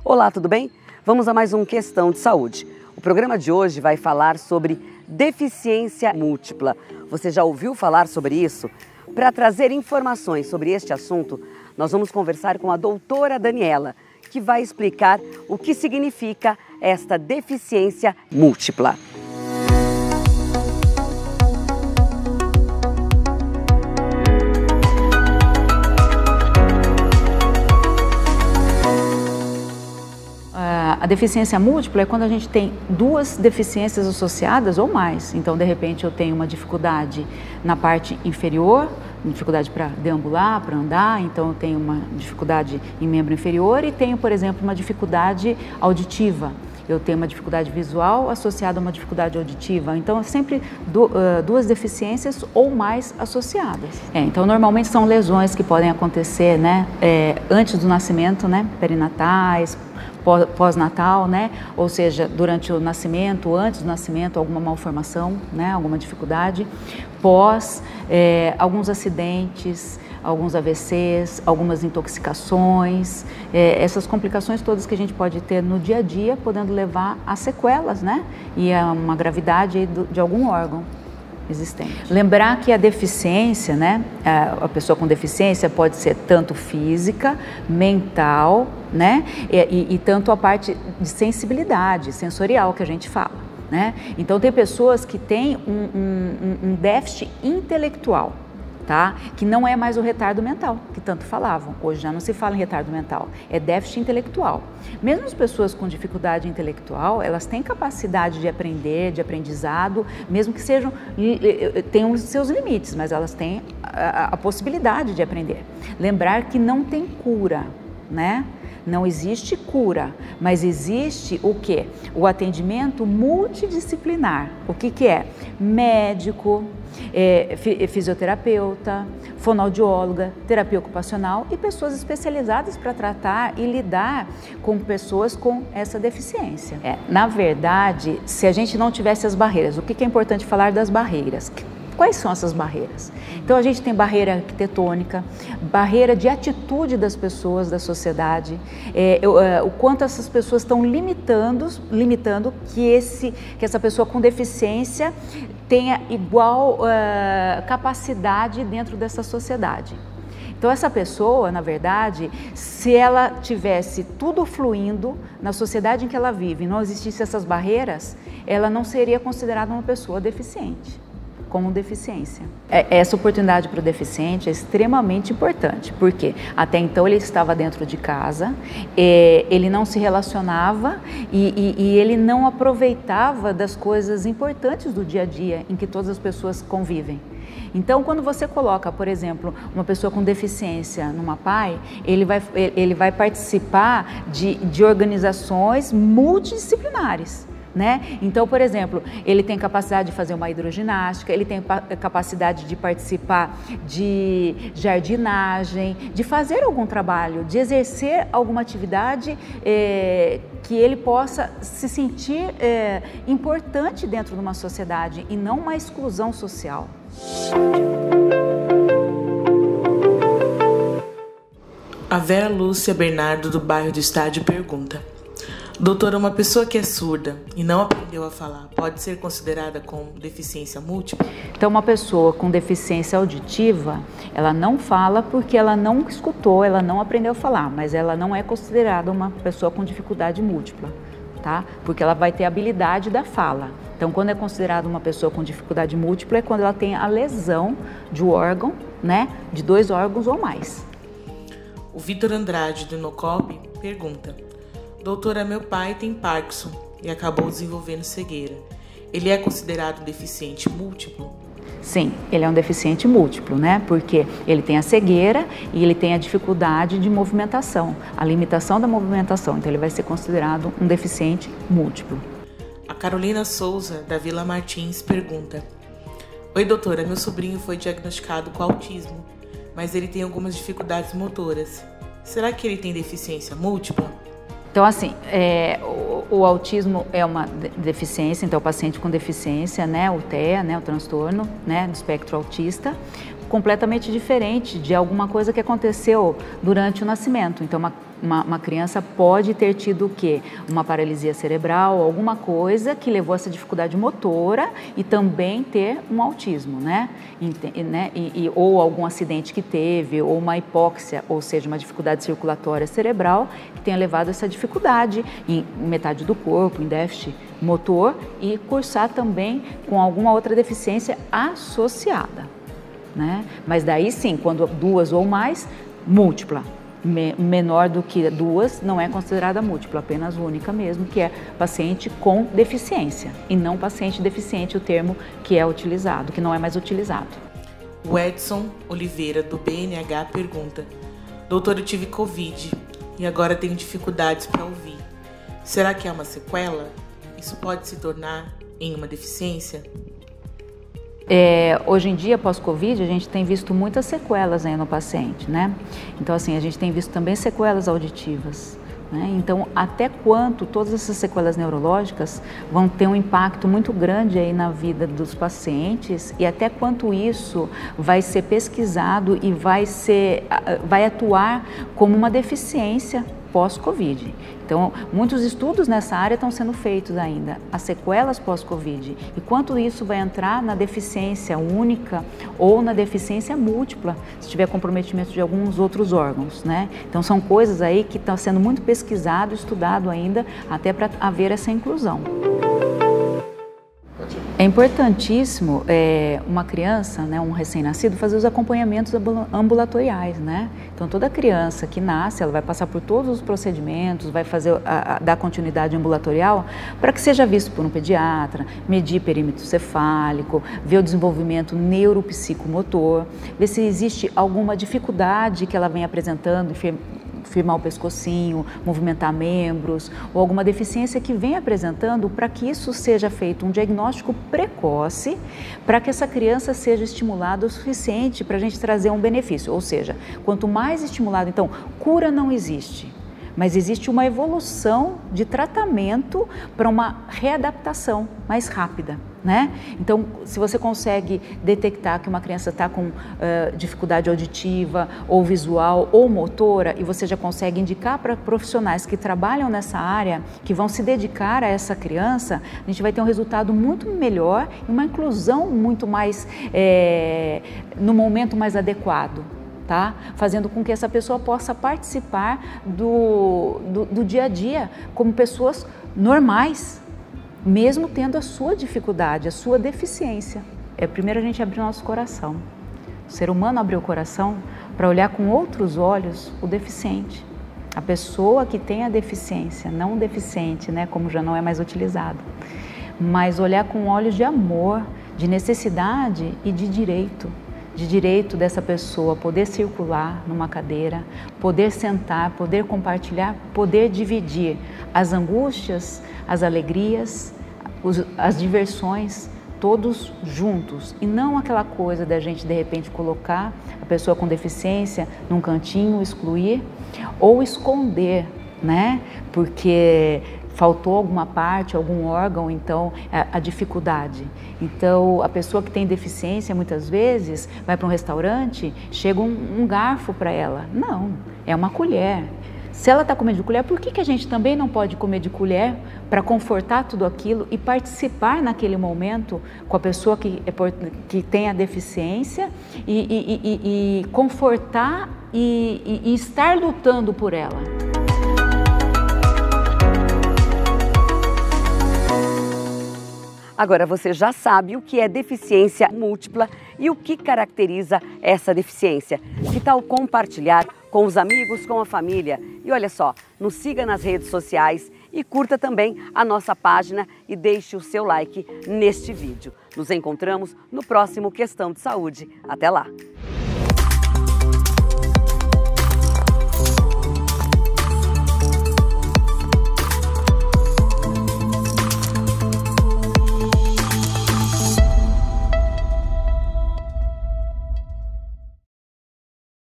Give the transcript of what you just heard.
Olá, tudo bem? Vamos a mais um Questão de Saúde. O programa de hoje vai falar sobre deficiência múltipla. Você já ouviu falar sobre isso? Para trazer informações sobre este assunto, nós vamos conversar com a doutora Daniela, que vai explicar o que significa esta deficiência múltipla. A deficiência múltipla é quando a gente tem duas deficiências associadas ou mais. Então, de repente, eu tenho uma dificuldade na parte inferior, dificuldade para deambular, para andar, então eu tenho uma dificuldade em membro inferior e tenho, por exemplo, uma dificuldade auditiva. Eu tenho uma dificuldade visual associada a uma dificuldade auditiva. Então, é sempre duas deficiências ou mais associadas. Então, normalmente são lesões que podem acontecer, né, antes do nascimento, né, perinatais, pós-natal, né? Ou seja, durante o nascimento, antes do nascimento, alguma malformação, né? Alguma dificuldade, alguns acidentes, alguns AVCs, algumas intoxicações, essas complicações todas que a gente pode ter no dia a dia, podendo levar a sequelas, né? E a uma gravidade de algum órgão existente. Lembrar que a deficiência, né, a pessoa com deficiência pode ser tanto física, mental, né, e tanto a parte de sensibilidade, sensorial que a gente fala, né. Então tem pessoas que têm um déficit intelectual, tá? Que não é mais o retardo mental, que tanto falavam. Hoje já não se fala em retardo mental, é déficit intelectual. Mesmo as pessoas com dificuldade intelectual, elas têm capacidade de aprender, de aprendizado, mesmo que tenham os seus limites, mas elas têm a possibilidade de aprender. Lembrar que não tem cura, né? Não existe cura, mas existe o quê? O atendimento multidisciplinar. O que é? Médico, fisioterapeuta, fonoaudióloga, terapia ocupacional e pessoas especializadas para tratar e lidar com pessoas com essa deficiência. Na verdade, se a gente não tivesse as barreiras, o que é importante falar das barreiras? Quais são essas barreiras? Então a gente tem barreira arquitetônica, barreira de atitude das pessoas, da sociedade, o quanto essas pessoas estão limitando que essa pessoa com deficiência tenha igual capacidade dentro dessa sociedade. Então essa pessoa, na verdade, se ela tivesse tudo fluindo na sociedade em que ela vive e não existissem essas barreiras, ela não seria considerada uma pessoa deficiente, como deficiência. Essa oportunidade para o deficiente é extremamente importante, porque até então ele estava dentro de casa, ele não se relacionava e ele não aproveitava das coisas importantes do dia a dia em que todas as pessoas convivem. Então, quando você coloca, por exemplo, uma pessoa com deficiência numa PAI, ele vai participar de organizações multidisciplinares, né? Então, por exemplo, ele tem capacidade de fazer uma hidroginástica, ele tem capacidade de participar de jardinagem, de fazer algum trabalho, de exercer alguma atividade que ele possa se sentir importante dentro de uma sociedade e não uma exclusão social. A Vera Lúcia Bernardo, do bairro do Estádio, pergunta: doutora, uma pessoa que é surda e não aprendeu a falar pode ser considerada com deficiência múltipla? Então, uma pessoa com deficiência auditiva, ela não fala porque ela não escutou, ela não aprendeu a falar, mas ela não é considerada uma pessoa com dificuldade múltipla, tá? Porque ela vai ter a habilidade da fala. Então, quando é considerada uma pessoa com dificuldade múltipla, é quando ela tem a lesão de um órgão, né? De 2 órgãos ou mais. O Vitor Andrade, do Nocob, pergunta: doutora, meu pai tem Parkinson e acabou desenvolvendo cegueira. Ele é considerado deficiente múltiplo? Sim, ele é um deficiente múltiplo, né? Porque ele tem a cegueira e ele tem a dificuldade de movimentação, a limitação da movimentação. Então, ele vai ser considerado um deficiente múltiplo. A Carolina Souza, da Vila Martins, pergunta: oi, doutora, meu sobrinho foi diagnosticado com autismo, mas ele tem algumas dificuldades motoras. Será que ele tem deficiência múltipla? Então, assim, o autismo é uma deficiência, então o paciente com deficiência, né, o TEA, né, o transtorno, né, do espectro autista, completamente diferente de alguma coisa que aconteceu durante o nascimento. Então, uma criança pode ter tido o quê? Uma paralisia cerebral, alguma coisa que levou a essa dificuldade motora e também ter um autismo, né? Ou algum acidente que teve, ou uma hipóxia, ou seja, uma dificuldade circulatória cerebral que tenha levado a essa dificuldade em metade do corpo, em déficit motor, e cursar também com alguma outra deficiência associada, né? Mas daí sim, quando 2 ou mais, múltipla. Menor do que 2 não é considerada múltipla, apenas única mesmo, que é paciente com deficiência, e não paciente deficiente, o termo que é utilizado, que não é mais utilizado. O Edson Oliveira, do BNH, pergunta: doutor, eu tive Covid e agora tenho dificuldades para ouvir. Será que é uma sequela? Isso pode se tornar em uma deficiência? Hoje em dia, pós-Covid, a gente tem visto muitas sequelas aí no paciente, né? Então, assim, a gente tem visto também sequelas auditivas, né? Então, até quanto todas essas sequelas neurológicas vão ter um impacto muito grande aí na vida dos pacientes e até quanto isso vai ser pesquisado e vai atuar como uma deficiência pós-Covid. Então, muitos estudos nessa área estão sendo feitos ainda, as sequelas pós-Covid, e quanto isso vai entrar na deficiência única ou na deficiência múltipla, se tiver comprometimento de alguns outros órgãos, né? Então, são coisas aí que estão sendo muito pesquisado, estudado ainda, até para haver essa inclusão. É importantíssimo uma criança, né, um recém-nascido, fazer os acompanhamentos ambulatoriais, né? Então, toda criança que nasce, ela vai passar por todos os procedimentos, vai dar continuidade ambulatorial para que seja visto por um pediatra, medir perímetro cefálico, ver o desenvolvimento neuropsicomotor, ver se existe alguma dificuldade que ela vem apresentando, firmar o pescocinho, movimentar membros, ou alguma deficiência que vem apresentando, para que isso seja feito um diagnóstico precoce, para que essa criança seja estimulada o suficiente para a gente trazer um benefício. Ou seja, quanto mais estimulado, então, cura não existe, mas existe uma evolução de tratamento para uma readaptação mais rápida, né? Então, se você consegue detectar que uma criança está com dificuldade auditiva ou visual ou motora, e você já consegue indicar para profissionais que trabalham nessa área, que vão se dedicar a essa criança, a gente vai ter um resultado muito melhor e uma inclusão muito mais, no momento mais adequado. Tá? Fazendo com que essa pessoa possa participar do dia a dia como pessoas normais, mesmo tendo a sua dificuldade, a sua deficiência. Primeiro a gente abrir o nosso coração. O ser humano abriu o coração para olhar com outros olhos o deficiente. A pessoa que tem a deficiência, não o deficiente, né, como já não é mais utilizado. Mas olhar com olhos de amor, de necessidade e de direito dessa pessoa poder circular numa cadeira, poder sentar, poder compartilhar, poder dividir as angústias, as alegrias, as diversões, todos juntos, e não aquela coisa da gente de repente colocar a pessoa com deficiência num cantinho, excluir ou esconder, né? Porque faltou alguma parte, algum órgão, então a dificuldade. Então, a pessoa que tem deficiência, muitas vezes, vai para um restaurante, chega um garfo para ela. Não, é uma colher. Se ela está comendo de colher, por que a gente também não pode comer de colher para confortar tudo aquilo e participar naquele momento com a pessoa que tem a deficiência e confortar e estar lutando por ela? Agora você já sabe o que é deficiência múltipla e o que caracteriza essa deficiência. Que tal compartilhar com os amigos, com a família? E olha só, nos siga nas redes sociais e curta também a nossa página e deixe o seu like neste vídeo. Nos encontramos no próximo Questão de Saúde. Até lá!